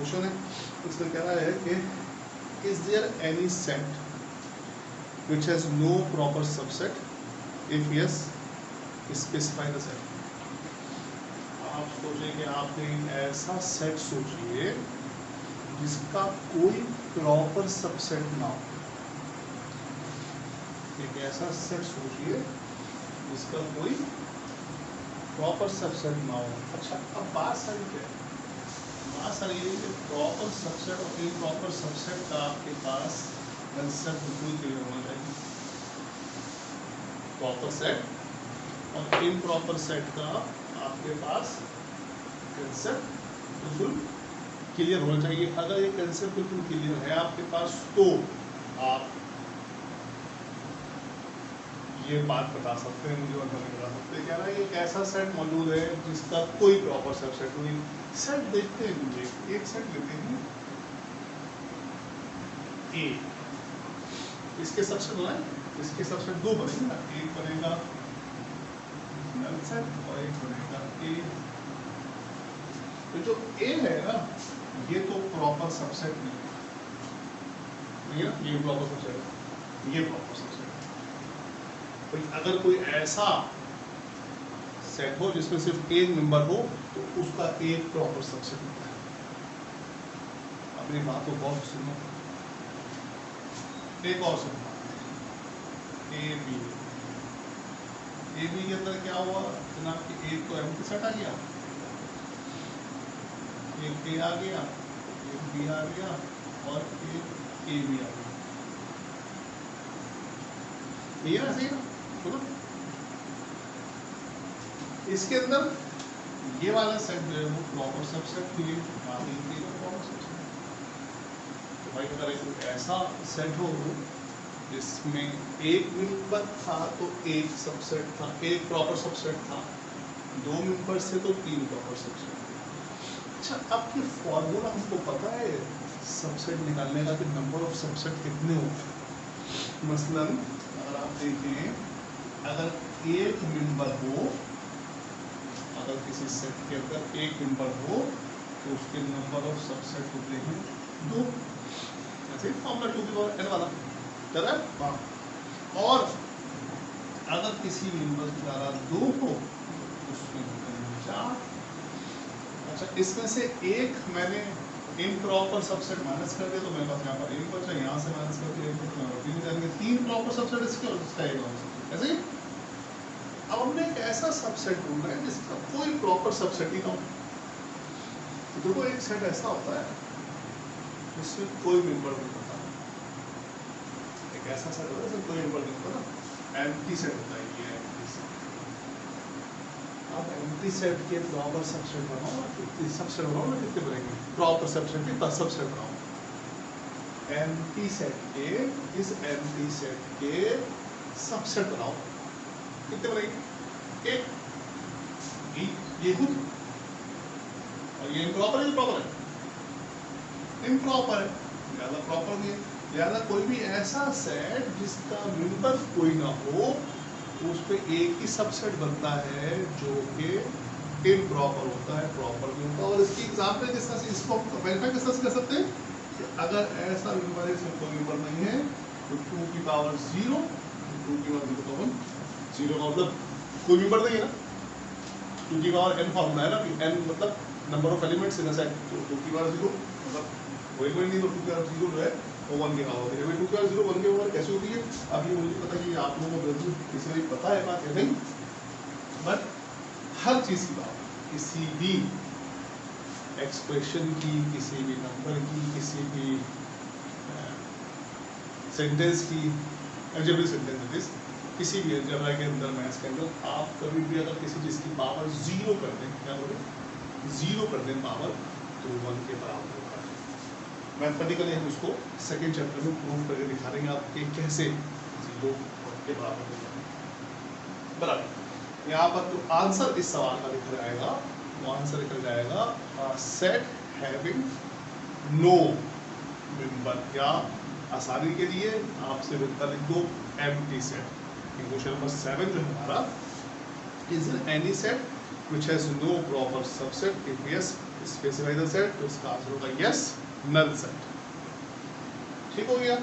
Question है, इसमें कह रहा है कि is there any set which has no proper subset, if yes specify the set। आप सोचिए कि आपने ऐसा सेट सोचिए जिसका कोई प्रॉपर सबसेट ना हो। एक ऐसा सेट सोचिए जिसका कोई प्रॉपर सबसेट ना हो। अच्छा, अब बात सारी क्या है? बात सारी ये कि प्रॉपर सबसेट और इम्प्रॉपर सबसेट का आपके पास कंसेप्ट बिल्कुल क्लियर होना चाहिए। प्रॉपर सेट और इम्प्रॉपर सेट का आपके पास कंसेप्ट बिल्कुल क्लियर होना चाहिए। अगर ये कंसेप्ट बिल्कुल क्लियर है आपके पास तो आप ये बात बता सकते हैं, मुझे मतलब नहीं बता सकते। क्या ना, एक ऐसा सेट मौजूद है जिसका कोई प्रॉपर सबसेट नहीं। सेट देखते हैं, मुझे एक सेट लेते हैं ए, इसके सबसेट बनाए, इसके सबसेट दो बनेंगे ना, एक बनेगा नल सेट और एक बनेगा ए। तो जो ए है ना, ये तो प्रॉपर सबसेट नहीं है, ये प्रॉपर सबसेट है, ये प्रॉपर सबसेट है। तो अगर कोई ऐसा सेट हो जिसमें सिर्फ एक मेंबर हो तो उसका एक प्रॉपर सबसेट होता है। अपनी बात को बहुत सुनो, एक और सुनो। ए बी के अंदर क्या हुआ जनाब कि एक तो एम्प्टी सेट आ गया, एक ए आ गया, एक बी आ गया और एक ए बी आ गया। ये ना सही ना, सुनो, इसके अंदर ये वाला सेट जो है वो प्रॉपर सबसेट नहीं है, बाकी तीनों प्रॉपर सबसेट। तो भाई अगर एक ऐसा सेट हो जिसमें एक मेंबर था तो एक सबसेट था, एक प्रॉपर सबसेट था, दो मेंबर से तो तीन प्रॉपर सबसेट। अच्छा, अब ये फॉर्मूला हमको पता है सबसेट निकालने का कि नंबर ऑफ सबसेट कितने होते हैं। मसलन अगर आप देखें, अगर एक मेंबर हो, अगर किसी सेट के अंदर एक मेंबर हो तो उसके नंबर ऑफ सबसेट होते हैं दो। ऐसे फॉर्मूला 2 की पावर n वाला चला। और अगर किसी मेंबर की धारा 2 हो उसमें होते हैं 4। अच्छा, इसमें से एक मैंने इम्प्रॉपर सबसेट माइनस कर दिया तो मेरे पास यहाँ पर एक बचा, यहाँ से माइनस कर दिया, तीन प्रॉपर सबसेट इसके और इसका एक और सबसेट। ऐसे ही अब हमने एक ऐसा सबसेट ढूंढना है जिसका कोई प्रॉपर सबसेट ही ना हो। तो देखो, एक सेट ऐसा होता है जिसमें कोई मेंबर नहीं होता, एक ऐसा सेट होता है जिसमें कोई मेंबर नहीं होता ना, एम्प्टी सेट होता है ये एम्प्टी सेट। आप एम्प्टी सेट के प्रॉपर सबसेट बनाओ, कितने सबसेट बनाओ ना, कितने बनेंगे प्रॉपर सबसेट के 10 सबसेट बनाओ। एम्प्टी सेट के, इस एम्प्टी सेट के सबसेट बनाओ, कितने बनेंगे? एक, ये खुद, और ये इम्प्रॉपर है, प्रॉपर है, इम्प्रॉपर है, ज़्यादा प्रॉपर नहीं है। ज़्यादा कोई भी ऐसा सेट जिसका मेंबर कोई ना हो तो उस पर एक ही सबसेट बनता है जो कि इम्प्रॉपर होता है, प्रॉपर नहीं होता। और इसकी एग्जाम्पल किस तरह से, इसको वेरीफाई किस तरह से कर सकते हैं कि अगर ऐसा मेंबर है इसमें कोई मेंबर नहीं है तो 2 की पावर 0, 2 की पावर 0 तो 0 का मतलब कोई मेंबर नहीं है ना। 2 की पावर n फॉर्मूला है ना, n मतलब number of elements in a set, तो 2 की पावर 0 मतलब कोई नहीं, तो 2 की पावर 0 जो है वो 1 के पावर होती है। 2 की पावर 0 1 के पावर कैसे होती है? अब ये मुझे पता है कि आप लोगों को बिल्कुल किसी भी पता है बात है नहीं, बट हर चीज़ की बात, किसी भी एक्सप्रेशन की, किसी भी नंबर की, किसी भी सेंटेंस की, अलजेब्रिक सेंटेंस, किसी भी अलजेब्रा के अंदर, मैथ्स के अंदर आप कभी भी अगर किसी चीज़ की पावर 0 कर दें, क्या बोले, 0 कर दें पावर, तो 1 के बराबर होता है। मैथमेटिकली हम उसको सेकेंड चैप्टर में प्रूव करके दिखा देंगे आपके कैसे 0 के बराबर हो जाए। बराबर यहाँ पर जो आंसर इस सवाल का लिखा जाएगा वो आंसर लिखा जाएगा सेट हैविंग नो मेंबर, या आसानी के लिए आपसे बेहतर लिख दो एम्प्टी सेट। क्वेश्चन नंबर 7 जो हमारा, is any set which has no proper subset, if yes specify the set, तो इसका आंसर होगा यस, नल सेट। ठीक हो गया।